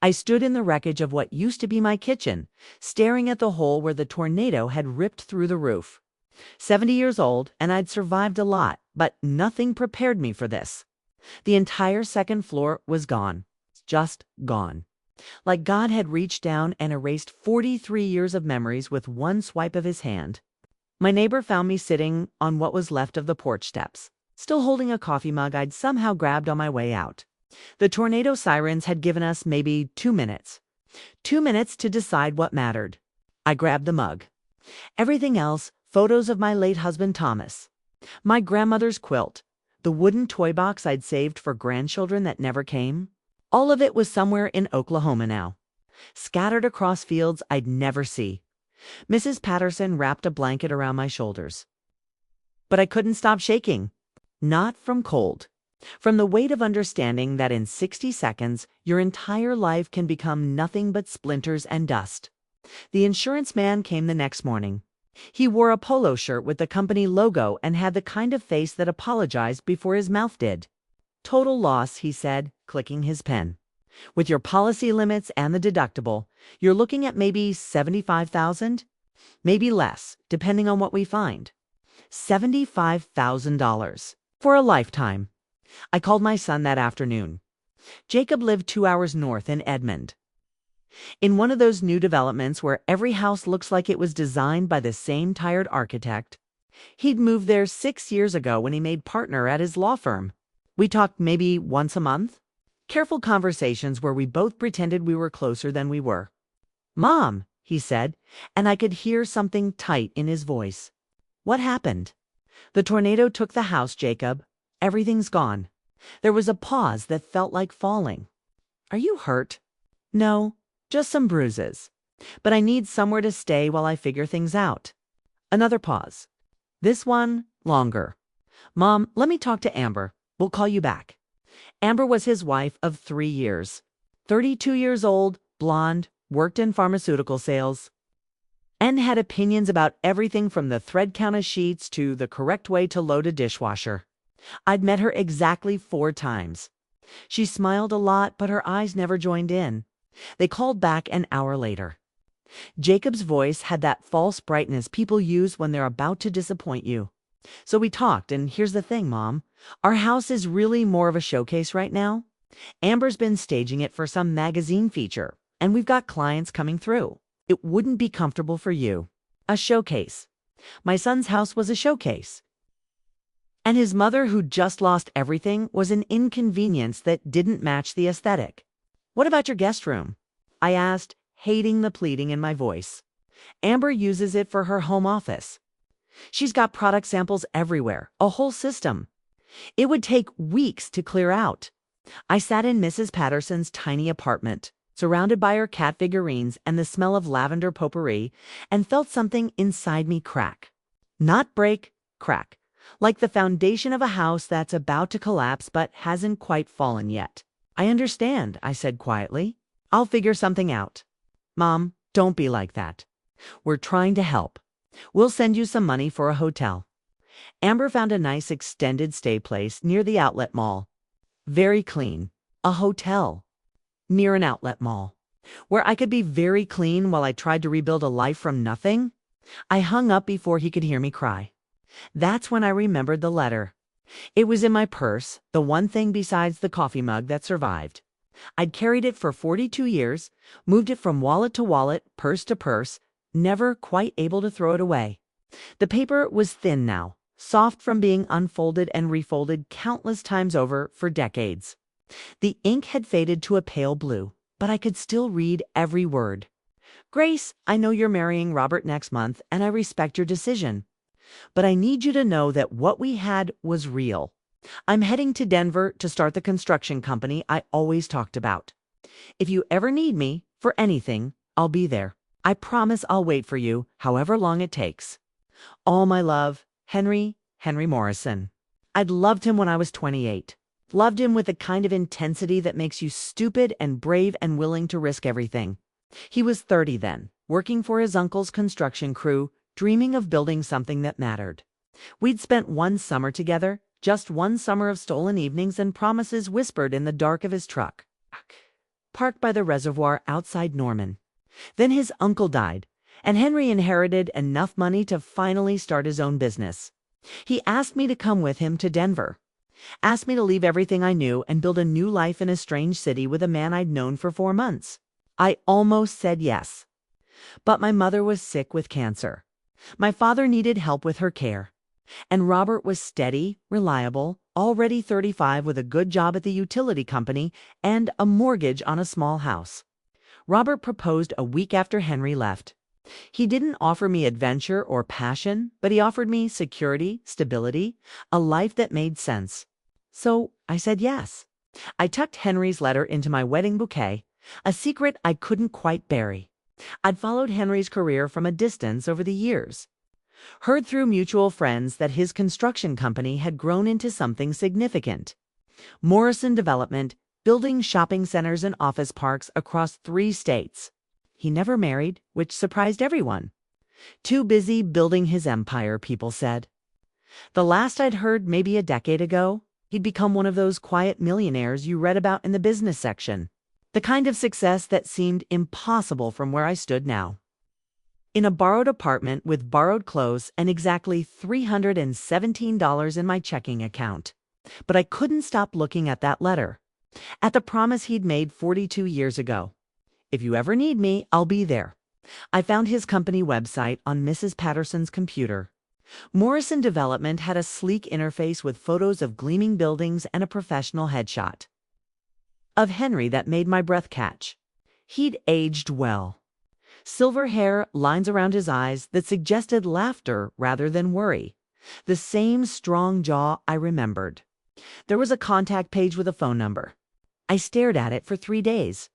I stood in the wreckage of what used to be my kitchen, staring at the hole where the tornado had ripped through the roof. 70 years old, and I'd survived a lot, but nothing prepared me for this. The entire second floor was gone. Just gone. Like God had reached down and erased 43 years of memories with one swipe of his hand. My neighbor found me sitting on what was left of the porch steps, still holding a coffee mug I'd somehow grabbed on my way out. The tornado sirens had given us maybe 2 minutes. 2 minutes to decide what mattered. I grabbed the mug. Everything else, photos of my late husband Thomas, my grandmother's quilt, the wooden toy box I'd saved for grandchildren that never came, all of it was somewhere in Oklahoma now, scattered across fields I'd never see. Mrs. Patterson wrapped a blanket around my shoulders. But I couldn't stop shaking. Not from cold. From the weight of understanding that in 60 seconds, your entire life can become nothing but splinters and dust. The insurance man came the next morning. He wore a polo shirt with the company logo and had the kind of face that apologized before his mouth did. Total loss, he said, clicking his pen. With your policy limits and the deductible, you're looking at maybe $75,000, maybe less, depending on what we find. $75,000 for a lifetime. I called my son that afternoon. Jacob lived 2 hours north in Edmond. In one of those new developments where every house looks like it was designed by the same tired architect. He'd moved there 6 years ago when he made partner at his law firm. We talked maybe once a month. Careful conversations where we both pretended we were closer than we were. "Mom," he said, and I could hear something tight in his voice. "What happened?" "The tornado took the house, Jacob. Everything's gone." There was a pause that felt like falling. "Are you hurt?" "No, just some bruises. But I need somewhere to stay while I figure things out." Another pause. This one, longer. "Mom, let me talk to Amber. We'll call you back." Amber was his wife of 3 years. 32 years old, blonde, worked in pharmaceutical sales, and had opinions about everything from the thread count of sheets to the correct way to load a dishwasher. I'd met her exactly 4 times. She smiled a lot, but her eyes never joined in. They called back an hour later. Jacob's voice had that false brightness people use when they're about to disappoint you. So we talked, and here's the thing, Mom. Our house is really more of a showcase right now. Amber's been staging it for some magazine feature, and we've got clients coming through. It wouldn't be comfortable for you. A showcase. My son's house was a showcase. And his mother, who just lost everything, was an inconvenience that didn't match the aesthetic. "What about your guest room?" I asked, hating the pleading in my voice. "Amber uses it for her home office. She's got product samples everywhere, a whole system. It would take weeks to clear out." I sat in Mrs. Patterson's tiny apartment, surrounded by her cat figurines and the smell of lavender potpourri, and felt something inside me crack. Not break, crack. Like the foundation of a house that's about to collapse but hasn't quite fallen yet. "I understand," I said quietly. "I'll figure something out." "Mom, don't be like that. We're trying to help. We'll send you some money for a hotel." Amber found a nice extended stay place near the outlet mall. Very clean. A hotel. Near an outlet mall. Where I could be very clean while I tried to rebuild a life from nothing. I hung up before he could hear me cry. That's when I remembered the letter. It was in my purse, the one thing besides the coffee mug that survived. I'd carried it for 42 years, moved it from wallet to wallet, purse to purse, never quite able to throw it away. The paper was thin now, soft from being unfolded and refolded countless times over for decades. The ink had faded to a pale blue, but I could still read every word. "Grace, I know you're marrying Robert next month, and I respect your decision. But I need you to know that what we had was real. I'm heading to Denver to start the construction company I always talked about. If you ever need me for anything, I'll be there. I promise I'll wait for you, however long it takes. All my love, Henry Morrison." I'd loved him when I was 28. Loved him with the kind of intensity that makes you stupid and brave and willing to risk everything. He was 30 then, working for his uncle's construction crew, dreaming of building something that mattered. We'd spent one summer together, just one summer of stolen evenings and promises whispered in the dark of his truck. parked by the reservoir outside Norman. Then his uncle died, and Henry inherited enough money to finally start his own business. He asked me to come with him to Denver, asked me to leave everything I knew and build a new life in a strange city with a man I'd known for 4 months. I almost said yes. But my mother was sick with cancer. My father needed help with her care. And Robert was steady, reliable, already 35 with a good job at the utility company and a mortgage on a small house. Robert proposed a week after Henry left. He didn't offer me adventure or passion, but he offered me security, stability, a life that made sense. So I said yes. I tucked Henry's letter into my wedding bouquet, a secret I couldn't quite bury. I'd followed Henry's career from a distance over the years. Heard through mutual friends that his construction company had grown into something significant. Morrison Development, building shopping centers and office parks across 3 states. He never married, which surprised everyone. Too busy building his empire, people said. The last I'd heard, maybe a decade ago, he'd become one of those quiet millionaires you read about in the business section. The kind of success that seemed impossible from where I stood now. In a borrowed apartment with borrowed clothes and exactly $317 in my checking account. But I couldn't stop looking at that letter, at the promise he'd made 42 years ago. If you ever need me, I'll be there. I found his company website on Mrs. Patterson's computer. Morrison Development had a sleek interface with photos of gleaming buildings and a professional headshot of Henry that made my breath catch. He'd aged well. Silver hair, lines around his eyes that suggested laughter rather than worry. The same strong jaw I remembered. There was a contact page with a phone number. I stared at it for 3 days.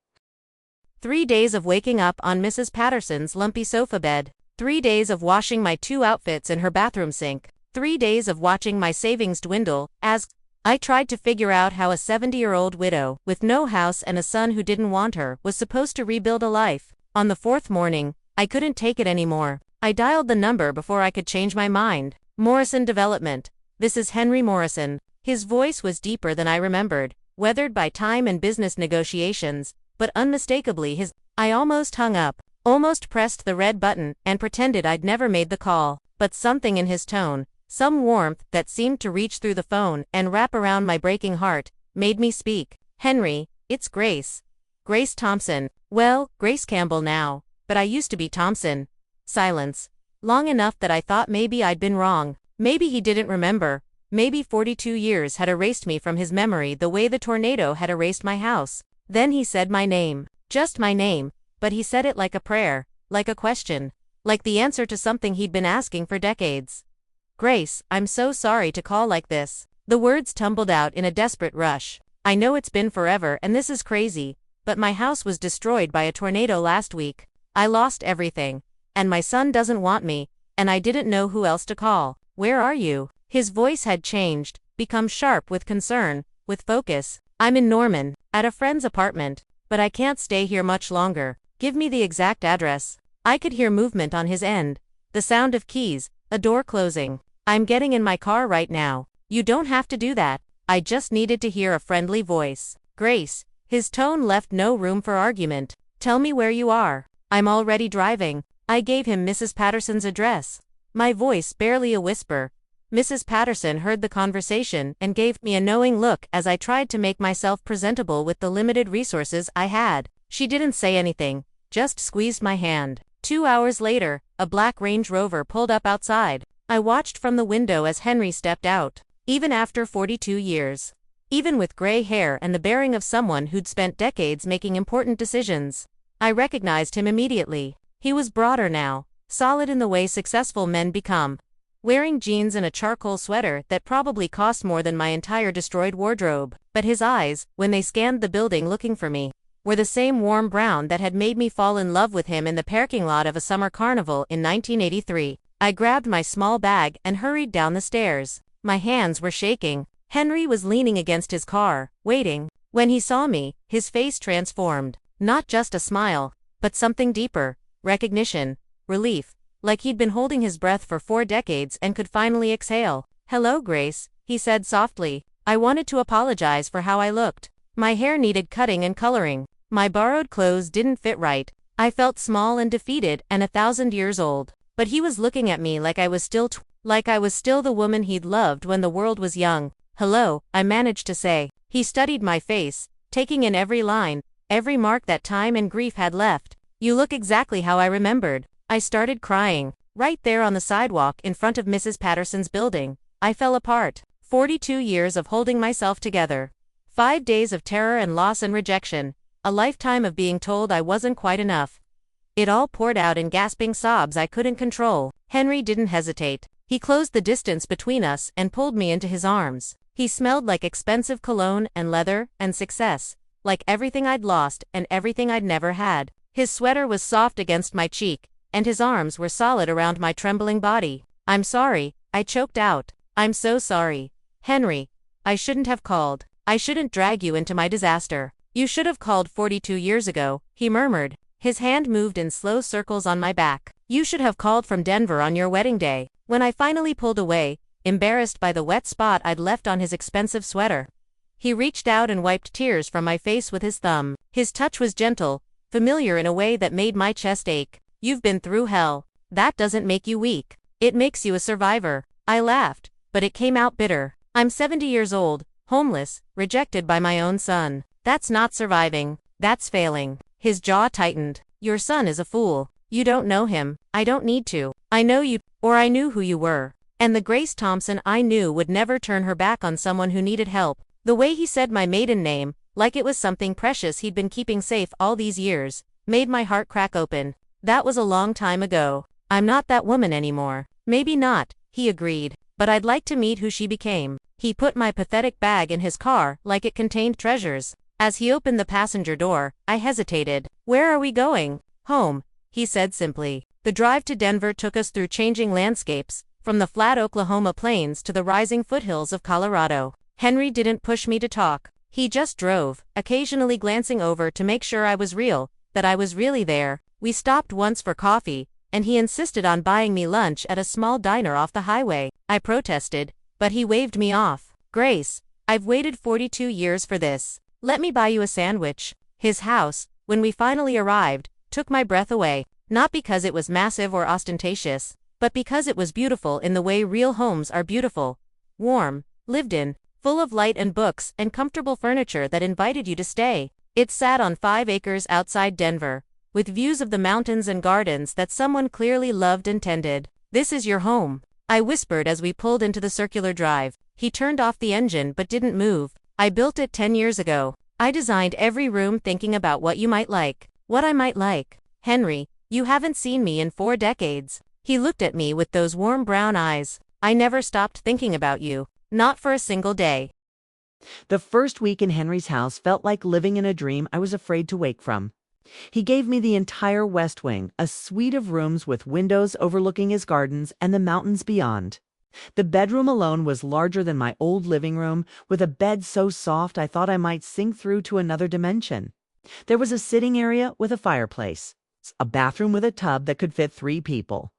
3 days of waking up on Mrs. Patterson's lumpy sofa bed. 3 days of washing my 2 outfits in her bathroom sink. 3 days of watching my savings dwindle as I tried to figure out how a 70-year-old widow with no house and a son who didn't want her was supposed to rebuild a life. On the 4th morning, I couldn't take it anymore. I dialed the number before I could change my mind. Morrison Development. This is Henry Morrison. His voice was deeper than I remembered, weathered by time and business negotiations, but unmistakably his. I almost hung up, almost pressed the red button, and pretended I'd never made the call. But something in his tone, some warmth that seemed to reach through the phone and wrap around my breaking heart, made me speak. Henry, it's Grace. Grace Thompson. Well, Grace Campbell now, but I used to be Thompson. Silence. Long enough that I thought maybe I'd been wrong. Maybe he didn't remember. Maybe 42 years had erased me from his memory the way the tornado had erased my house. Then he said my name. Just my name, but he said it like a prayer, like a question, like the answer to something he'd been asking for decades. Grace, I'm so sorry to call like this. The words tumbled out in a desperate rush. I know it's been forever and this is crazy, but my house was destroyed by a tornado last week. I lost everything. And my son doesn't want me, and I didn't know who else to call. Where are you? His voice had changed, become sharp with concern, with focus. I'm in Norman, at a friend's apartment, but I can't stay here much longer. Give me the exact address. I could hear movement on his end, the sound of keys, a door closing. I'm getting in my car right now. You don't have to do that. I just needed to hear a friendly voice. Grace. His tone left no room for argument. Tell me where you are. I'm already driving. I gave him Mrs. Patterson's address. My voice barely a whisper. Mrs. Patterson heard the conversation and gave me a knowing look as I tried to make myself presentable with the limited resources I had. She didn't say anything, just squeezed my hand. 2 hours later, a black Range Rover pulled up outside. I watched from the window as Henry stepped out. Even after 42 years. Even with gray hair and the bearing of someone who'd spent decades making important decisions. I recognized him immediately. He was broader now, solid in the way successful men become. Wearing jeans and a charcoal sweater that probably cost more than my entire destroyed wardrobe. But his eyes, when they scanned the building looking for me, were the same warm brown that had made me fall in love with him in the parking lot of a summer carnival in 1983. I grabbed my small bag and hurried down the stairs. My hands were shaking. Henry was leaning against his car, waiting. When he saw me, his face transformed. Not just a smile, but something deeper. Recognition. Relief. Like he'd been holding his breath for 4 decades and could finally exhale. Hello, Grace, he said softly. I wanted to apologize for how I looked. My hair needed cutting and coloring. My borrowed clothes didn't fit right. I felt small and defeated and 1,000 years old. But he was looking at me like I was still the woman he'd loved when the world was young. "Hello," I managed to say. He studied my face, taking in every line, every mark that time and grief had left. "You look exactly how I remembered." I started crying. Right there on the sidewalk in front of Mrs. Patterson's building. I fell apart. 42 years of holding myself together. 5 days of terror and loss and rejection. A lifetime of being told I wasn't quite enough. It all poured out in gasping sobs I couldn't control. Henry didn't hesitate. He closed the distance between us and pulled me into his arms. He smelled like expensive cologne and leather and success, like everything I'd lost and everything I'd never had. His sweater was soft against my cheek, and his arms were solid around my trembling body. "I'm sorry," I choked out. "I'm so sorry. Henry, I shouldn't have called. I shouldn't drag you into my disaster. You should have called 42 years ago," he murmured. His hand moved in slow circles on my back. "You should have called from Denver on your wedding day." When I finally pulled away, embarrassed by the wet spot I'd left on his expensive sweater, he reached out and wiped tears from my face with his thumb. His touch was gentle, familiar in a way that made my chest ache. "You've been through hell. That doesn't make you weak. It makes you a survivor." I laughed, but it came out bitter. "I'm 70 years old, homeless, rejected by my own son. That's not surviving. That's failing." His jaw tightened. "Your son is a fool. You don't know him. I don't need to. I know you, or I knew who you were. And the Grace Thompson I knew would never turn her back on someone who needed help." The way he said my maiden name, like it was something precious he'd been keeping safe all these years, made my heart crack open. "That was a long time ago. I'm not that woman anymore." "Maybe not," he agreed, "but I'd like to meet who she became." He put my pathetic bag in his car like it contained treasures. As he opened the passenger door, I hesitated. "Where are we going?" "Home," he said simply. The drive to Denver took us through changing landscapes, from the flat Oklahoma plains to the rising foothills of Colorado. Henry didn't push me to talk. He just drove, occasionally glancing over to make sure I was real, that I was really there. We stopped once for coffee, and he insisted on buying me lunch at a small diner off the highway. I protested, but he waved me off. "Grace, I've waited 42 years for this. Let me buy you a sandwich." His house, when we finally arrived, took my breath away. Not because it was massive or ostentatious, but because it was beautiful in the way real homes are beautiful. Warm, lived in, full of light and books and comfortable furniture that invited you to stay. It sat on 5 acres outside Denver, with views of the mountains and gardens that someone clearly loved and tended. "This is your home," I whispered as we pulled into the circular drive. He turned off the engine but didn't move. "I built it 10 years ago. I designed every room thinking about what you might like, what I might like. Henry, you haven't seen me in 4 decades. He looked at me with those warm brown eyes. "I never stopped thinking about you. Not for a single day." The first week in Henry's house felt like living in a dream I was afraid to wake from. He gave me the entire West Wing, a suite of rooms with windows overlooking his gardens and the mountains beyond. The bedroom alone was larger than my old living room, with a bed so soft I thought I might sink through to another dimension. There was a sitting area with a fireplace, a bathroom with a tub that could fit 3 people,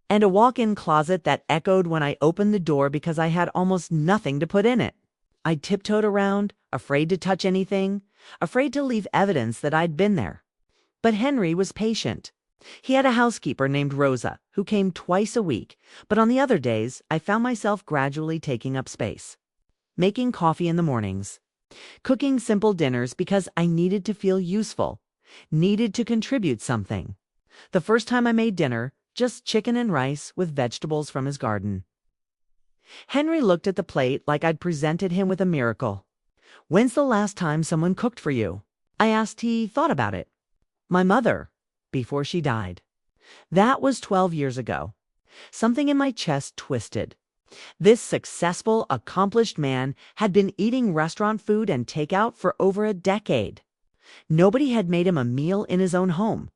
and a walk-in closet that echoed when I opened the door because I had almost nothing to put in it. I tiptoed around, afraid to touch anything, afraid to leave evidence that I'd been there. But Henry was patient. He had a housekeeper named Rosa, who came twice a week, but on the other days, I found myself gradually taking up space. Making coffee in the mornings. Cooking simple dinners because I needed to feel useful, needed to contribute something. The first time I made dinner, just chicken and rice with vegetables from his garden. Henry looked at the plate like I'd presented him with a miracle. "When's the last time someone cooked for you?" I asked. He thought about it. "My mother, before she died." That was 12 years ago. Something in my chest twisted. This successful, accomplished man had been eating restaurant food and takeout for over a decade. Nobody had made him a meal in his own home.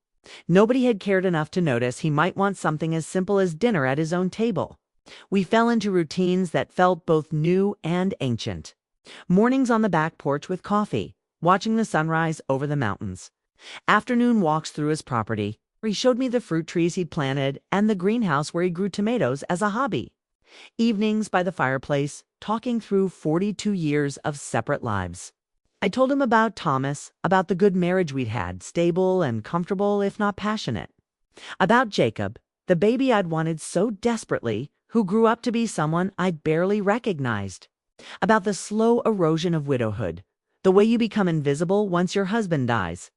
Nobody had cared enough to notice he might want something as simple as dinner at his own table. We fell into routines that felt both new and ancient. Mornings on the back porch with coffee, watching the sunrise over the mountains. Afternoon walks through his property, where he showed me the fruit trees he'd planted and the greenhouse where he grew tomatoes as a hobby. Evenings by the fireplace, talking through 42 years of separate lives. I told him about Thomas, about the good marriage we'd had, stable and comfortable, if not passionate. About Jacob, the baby I'd wanted so desperately, who grew up to be someone I'd barely recognized. About the slow erosion of widowhood, the way you become invisible once your husband dies.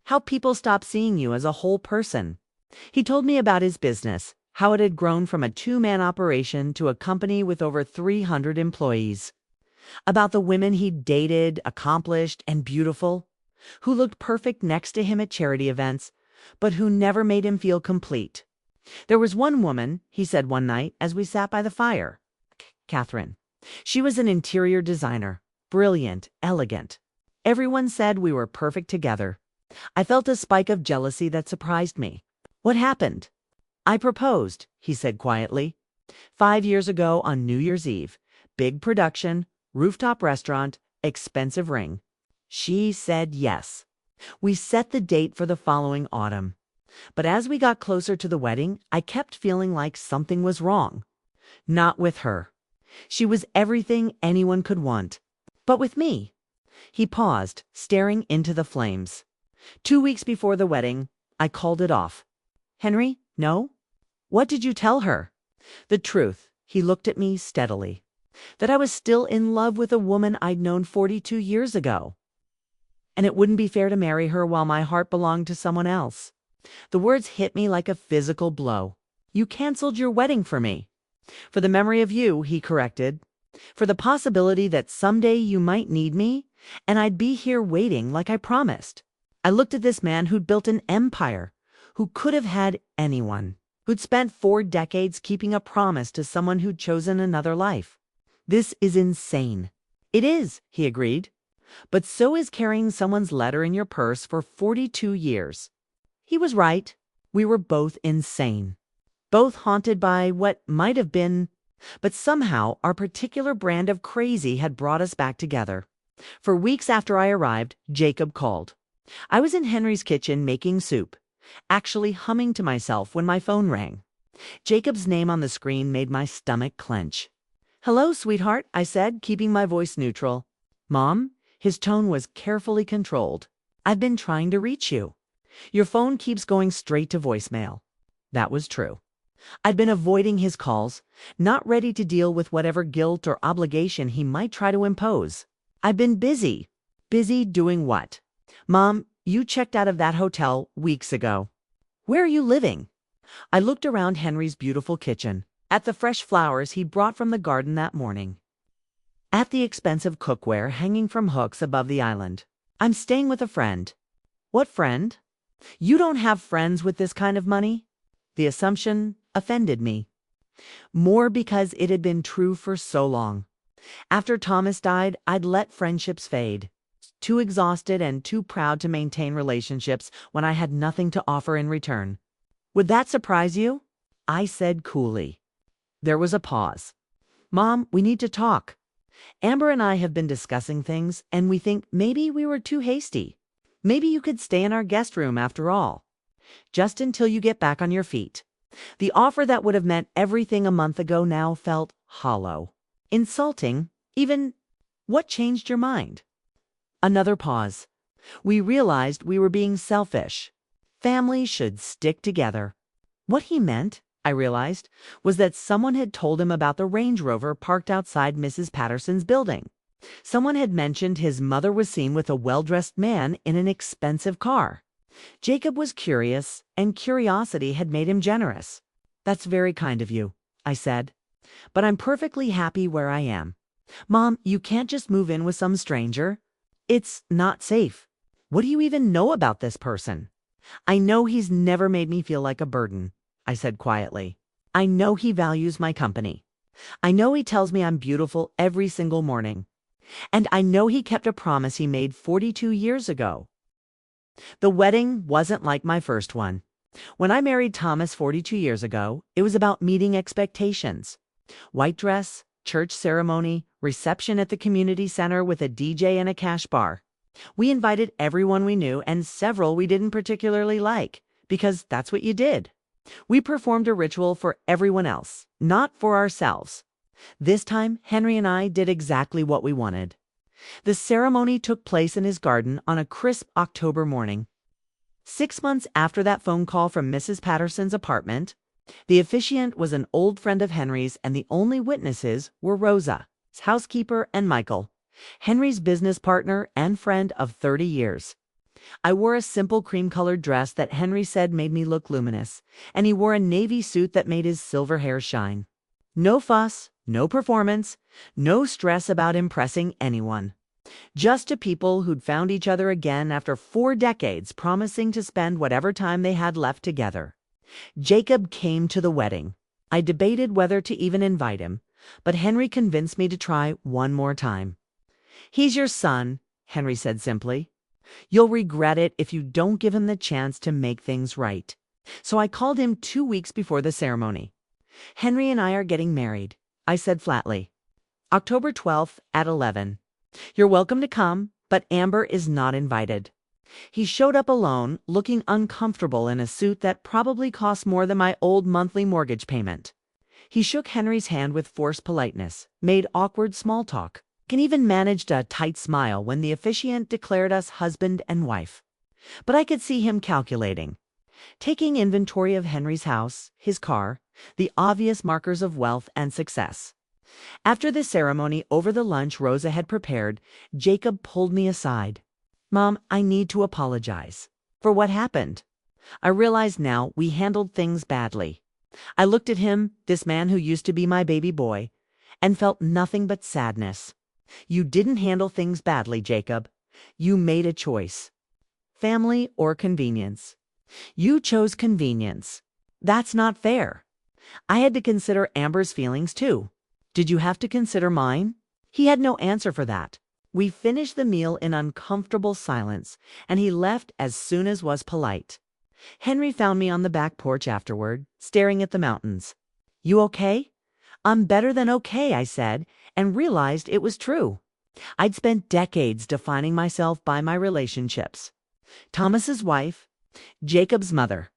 How people stop seeing you as a whole person. He told me about his business, how it had grown from a two-man operation to a company with over 300 employees. About the women he'd dated, accomplished, and beautiful, who looked perfect next to him at charity events, but who never made him feel complete. There was one woman, he said one night as we sat by the fire. Catherine. She was an interior designer, brilliant, elegant. Everyone said we were perfect together. I felt a spike of jealousy that surprised me. What happened? I proposed, he said quietly. 5 years ago on New Year's Eve. Big production, rooftop restaurant, expensive ring. She said yes. We set the date for the following autumn. But as we got closer to the wedding, I kept feeling like something was wrong. Not with her. She was everything anyone could want. But with me. He paused, staring into the flames. 2 weeks before the wedding, I called it off. Henry, no? What did you tell her? The truth. He looked at me steadily. That I was still in love with a woman I'd known 42 years ago. And it wouldn't be fair to marry her while my heart belonged to someone else. The words hit me like a physical blow. You canceled your wedding for me. For the memory of you, he corrected. For the possibility that someday you might need me, and I'd be here waiting like I promised. I looked at this man who'd built an empire, who could have had anyone, who'd spent 4 decades keeping a promise to someone who'd chosen another life. This is insane. It is, he agreed. But so is carrying someone's letter in your purse for 42 years. He was right. We were both insane. Both haunted by what might have been, but somehow our particular brand of crazy had brought us back together. For weeks after I arrived, Jacob called. I was in Henry's kitchen making soup, actually humming to myself when my phone rang. Jacob's name on the screen made my stomach clench. Hello, sweetheart, I said, keeping my voice neutral. Mom? His tone was carefully controlled. I've been trying to reach you. Your phone keeps going straight to voicemail. That was true. I'd been avoiding his calls, not ready to deal with whatever guilt or obligation he might try to impose. I've been busy. Busy doing what? Mom, you checked out of that hotel weeks ago. Where are you living? I looked around Henry's beautiful kitchen, at the fresh flowers he'd brought from the garden that morning, at the expensive cookware hanging from hooks above the island. I'm staying with a friend. What friend? You don't have friends with this kind of money? The assumption offended me. More because it had been true for so long. After Thomas died, I'd let friendships fade. Too exhausted and too proud to maintain relationships when I had nothing to offer in return. Would that surprise you? I said coolly. There was a pause. Mom, we need to talk. Amber and I have been discussing things, and we think maybe we were too hasty. Maybe you could stay in our guest room after all. Just until you get back on your feet. The offer that would have meant everything a month ago now felt hollow. Insulting, even. What changed your mind? Another pause. We realized we were being selfish. Families should stick together. What he meant, I realized, was that someone had told him about the Range Rover parked outside Mrs. Patterson's building. Someone had mentioned his mother was seen with a well-dressed man in an expensive car. Jacob was curious, and curiosity had made him generous. That's very kind of you, I said. But I'm perfectly happy where I am. Mom, you can't just move in with some stranger. It's not safe. What do you even know about this person? I know he's never made me feel like a burden, I said quietly. I know he values my company. I know he tells me I'm beautiful every single morning. And I know he kept a promise he made 42 years ago. The wedding wasn't like my first one. When I married Thomas 42 years ago, it was about meeting expectations. White dress, church ceremony, reception at the community center with a DJ and a cash bar. We invited everyone we knew and several we didn't particularly like, because that's what you did. We performed a ritual for everyone else, not for ourselves. This time, Henry and I did exactly what we wanted. The ceremony took place in his garden on a crisp October morning. 6 months after that phone call from Mrs. Patterson's apartment, the officiant was an old friend of Henry's, and the only witnesses were Rosa, his housekeeper, and Michael, Henry's business partner and friend of 30 years. I wore a simple cream-colored dress that Henry said made me look luminous, and he wore a navy suit that made his silver hair shine. No fuss, no performance, no stress about impressing anyone. Just two people who'd found each other again after 4 decades, promising to spend whatever time they had left together. Jacob came to the wedding. I debated whether to even invite him, but Henry convinced me to try one more time. "He's your son," Henry said simply. "You'll regret it if you don't give him the chance to make things right." So I called him 2 weeks before the ceremony. "Henry and I are getting married," I said flatly. "October 12th at 11. You're welcome to come, but Amber is not invited." He showed up alone, looking uncomfortable in a suit that probably cost more than my old monthly mortgage payment. He shook Henry's hand with forced politeness, made awkward small talk, and even managed a tight smile when the officiant declared us husband and wife. But I could see him calculating, taking inventory of Henry's house, his car, the obvious markers of wealth and success. After the ceremony, over the lunch Rosa had prepared, Jacob pulled me aside. "Mom, I need to apologize." "For what happened?" I realized now we handled things badly. I looked at him, this man who used to be my baby boy, and felt nothing but sadness. "You didn't handle things badly, Jacob. You made a choice. Family or convenience. You chose convenience. That's not fair. I had to consider Amber's feelings too. Did you have to consider mine?" He had no answer for that. We finished the meal in uncomfortable silence, and he left as soon as was polite. Henry found me on the back porch afterward, staring at the mountains. "You okay?" "I'm better than okay," I said, and realized it was true. I'd spent decades defining myself by my relationships. Thomas's wife, Jacob's mother,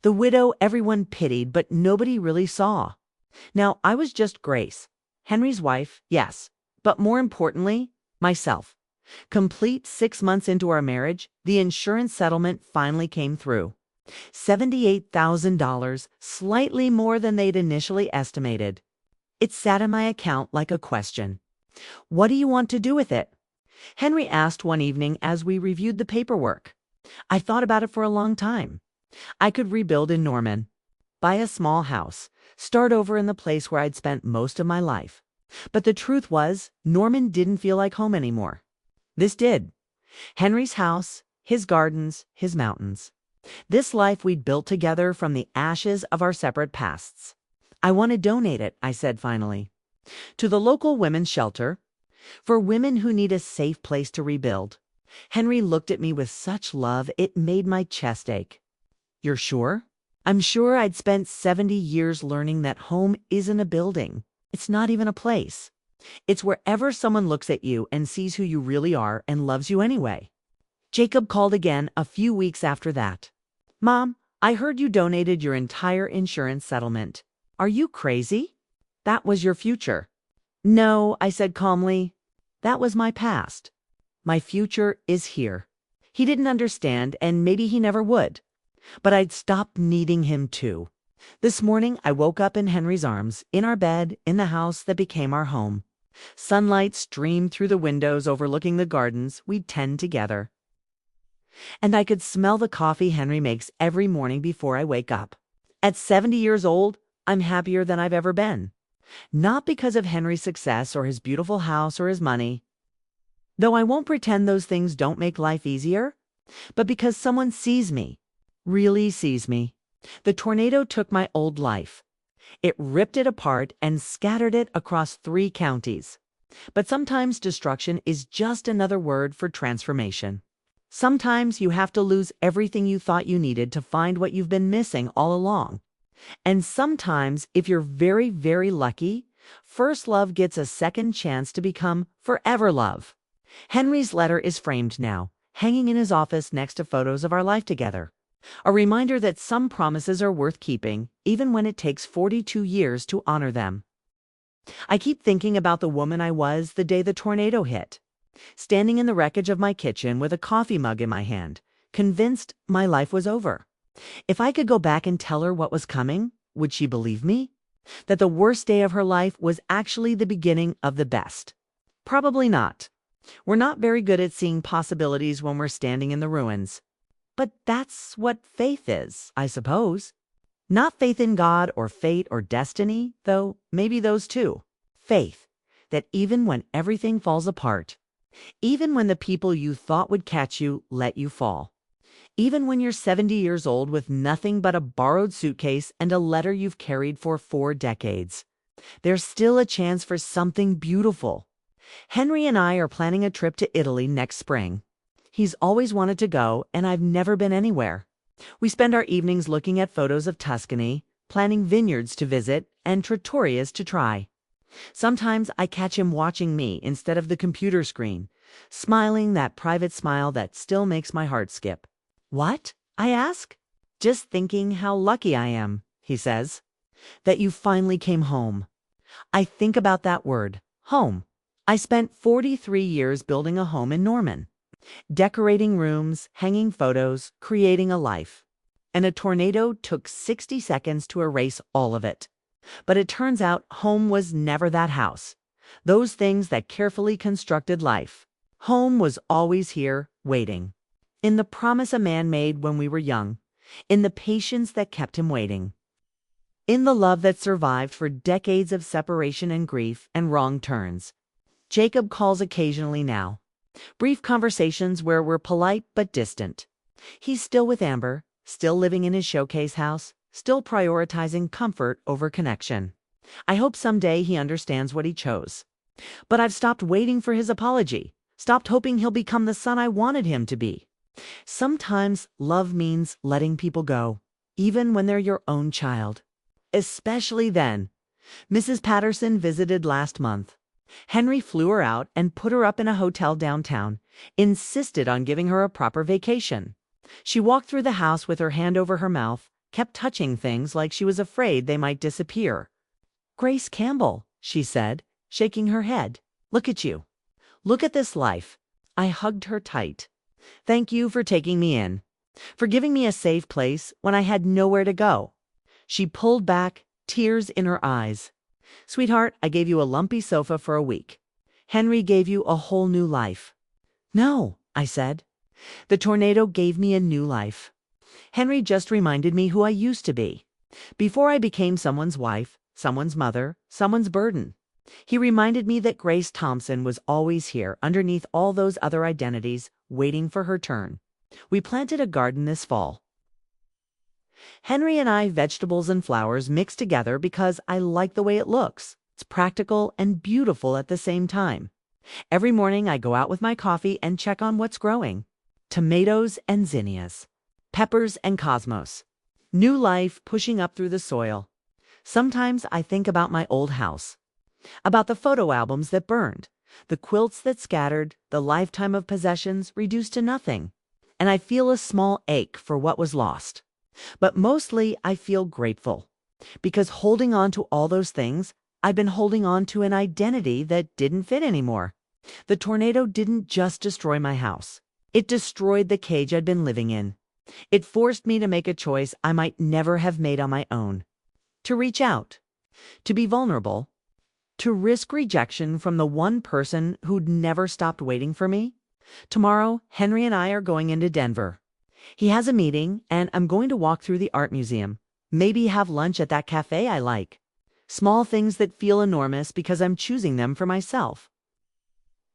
the widow everyone pitied but nobody really saw. Now I was just Grace, Henry's wife, yes, but more importantly, myself. Complete 6 months into our marriage, the insurance settlement finally came through. $78,000, slightly more than they'd initially estimated. It sat in my account like a question. "What do you want to do with it?" Henry asked one evening as we reviewed the paperwork. I thought about it for a long time. I could rebuild in Norman, buy a small house, start over in the place where I'd spent most of my life. But the truth was, Norman didn't feel like home anymore. This did. Henry's house, his gardens, his mountains. This life we'd built together from the ashes of our separate pasts. "I want to donate it," I said finally, "to the local women's shelter, for women who need a safe place to rebuild." Henry looked at me with such love it made my chest ache. "You're sure?" "I'm sure. I'd spent 70 years learning that home isn't a building. It's not even a place. It's wherever someone looks at you and sees who you really are and loves you anyway." Jacob called again a few weeks after that. "Mom, I heard you donated your entire insurance settlement. Are you crazy? That was your future." "No," I said calmly. "That was my past. My future is here." He didn't understand, and maybe he never would. But I'd stopped needing him to. This morning I woke up in Henry's arms, in our bed, in the house that became our home. Sunlight streamed through the windows overlooking the gardens we'd tend together. And I could smell the coffee Henry makes every morning before I wake up. At 70 years old, I'm happier than I've ever been. Not because of Henry's success or his beautiful house or his money, though I won't pretend those things don't make life easier, but because someone sees me, really sees me. The tornado took my old life. It ripped it apart and scattered it across 3 counties. But sometimes destruction is just another word for transformation. Sometimes you have to lose everything you thought you needed to find what you've been missing all along. And sometimes, if you're very, very lucky, first love gets a second chance to become forever love. Henry's letter is framed now, hanging in his office next to photos of our life together. A reminder that some promises are worth keeping, even when it takes 42 years to honor them. I keep thinking about the woman I was the day the tornado hit. standing in the wreckage of my kitchen with a coffee mug in my hand, convinced my life was over. If I could go back and tell her what was coming, would she believe me? That the worst day of her life was actually the beginning of the best? Probably not. We're not very good at seeing possibilities when we're standing in the ruins. But that's what faith is, I suppose. Not faith in God or fate or destiny, though maybe those too. Faith that even when everything falls apart, even when the people you thought would catch you let you fall, even when you're 70 years old with nothing but a borrowed suitcase and a letter you've carried for 4 decades, there's still a chance for something beautiful. Henry and I are planning a trip to Italy next spring. He's always wanted to go, and I've never been anywhere. We spend our evenings looking at photos of Tuscany, planning vineyards to visit, and trattorias to try. Sometimes I catch him watching me instead of the computer screen, smiling that private smile that still makes my heart skip. "What?" I ask. "Just thinking how lucky I am," he says, "that you finally came home." I think about that word, home. I spent 43 years building a home in Norman, decorating rooms, hanging photos, creating a life. And a tornado took 60 seconds to erase all of it. But it turns out home was never that house. Those things that carefully constructed life. Home was always here, waiting. In the promise a man made when we were young. In the patience that kept him waiting. In the love that survived for decades of separation and grief and wrong turns. Jacob calls occasionally now. Brief conversations where we're polite but distant. He's still with Amber, still living in his showcase house, still prioritizing comfort over connection. I hope someday he understands what he chose. But I've stopped waiting for his apology, stopped hoping he'll become the son I wanted him to be. Sometimes love means letting people go, even when they're your own child. Especially then. Mrs. Patterson visited last month. Henry flew her out and put her up in a hotel downtown, insisted on giving her a proper vacation. She walked through the house with her hand over her mouth, kept touching things like she was afraid they might disappear. "Grace Campbell," she said, shaking her head. "Look at you. Look at this life." I hugged her tight. "Thank you for taking me in, for giving me a safe place when I had nowhere to go." She pulled back, tears in her eyes. "Sweetheart, I gave you a lumpy sofa for a week. Henry gave you a whole new life." "No," I said. "The tornado gave me a new life. Henry just reminded me who I used to be. Before I became someone's wife, someone's mother, someone's burden. He reminded me that Grace Thompson was always here underneath all those other identities, waiting for her turn. We planted a garden this fall. Henry and I, vegetables and flowers mixed together because I like the way it looks. It's practical and beautiful at the same time. Every morning I go out with my coffee and check on what's growing. Tomatoes and zinnias. Peppers and cosmos. New life pushing up through the soil. Sometimes I think about my old house. About the photo albums that burned. The quilts that scattered. The lifetime of possessions reduced to nothing. And I feel a small ache for what was lost. But mostly I feel grateful. Because holding on to all those things, I've been holding on to an identity that didn't fit anymore. The tornado didn't just destroy my house. It destroyed the cage I'd been living in. It forced me to make a choice I might never have made on my own. To reach out. To be vulnerable. To risk rejection from the one person who'd never stopped waiting for me. Tomorrow, Henry and I are going into Denver. He has a meeting, and I'm going to walk through the art museum. Maybe have lunch at that cafe I like. Small things that feel enormous because I'm choosing them for myself.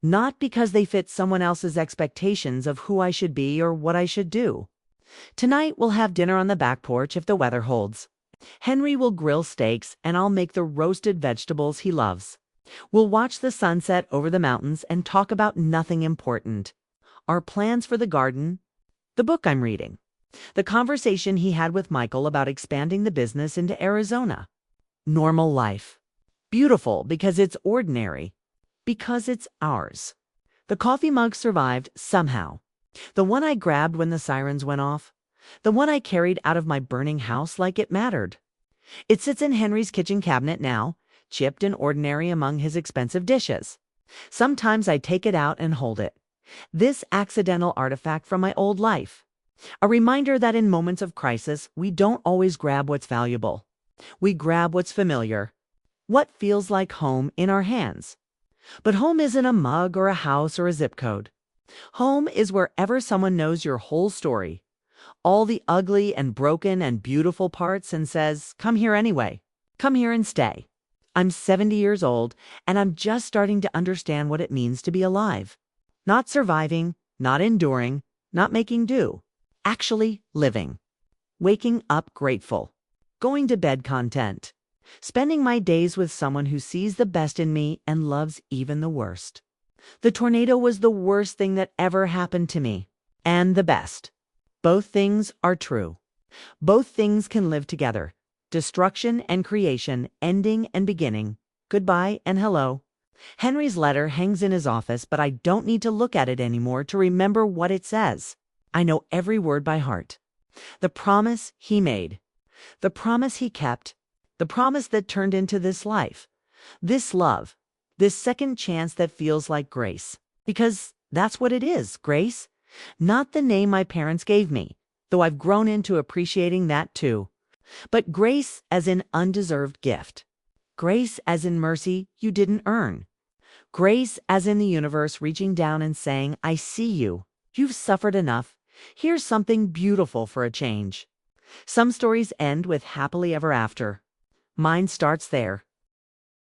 Not because they fit someone else's expectations of who I should be or what I should do. Tonight we'll have dinner on the back porch if the weather holds. Henry will grill steaks and I'll make the roasted vegetables he loves. We'll watch the sunset over the mountains and talk about nothing important. Our plans for the garden, the book I'm reading, the conversation he had with Michael about expanding the business into Arizona. Normal life. Beautiful because it's ordinary. Because it's ours. The coffee mug survived somehow. The one I grabbed when the sirens went off. The one I carried out of my burning house like it mattered. It sits in Henry's kitchen cabinet now, chipped and ordinary among his expensive dishes. Sometimes I take it out and hold it. This accidental artifact from my old life. A reminder that in moments of crisis, we don't always grab what's valuable. We grab what's familiar, what feels like home in our hands. But home isn't a mug or a house or a zip code. Home is wherever someone knows your whole story, all the ugly and broken and beautiful parts, and says, come here anyway. Come here and stay. I'm 70 years old, and I'm just starting to understand what it means to be alive. Not surviving, not enduring, not making do. Actually living. Waking up grateful. Going to bed content. Spending my days with someone who sees the best in me and loves even the worst. The tornado was the worst thing that ever happened to me. And the best. Both things are true. Both things can live together. Destruction and creation, ending and beginning, goodbye and hello. Henry's letter hangs in his office, but I don't need to look at it anymore to remember what it says. I know every word by heart. The promise he made. The promise he kept. The promise that turned into this life. This love. This second chance that feels like grace. Because that's what it is, grace. Not the name my parents gave me, though I've grown into appreciating that too. But grace as in undeserved gift. Grace as in mercy you didn't earn. Grace as in the universe reaching down and saying, I see you. You've suffered enough. Here's something beautiful for a change. Some stories end with happily ever after. Mine starts there.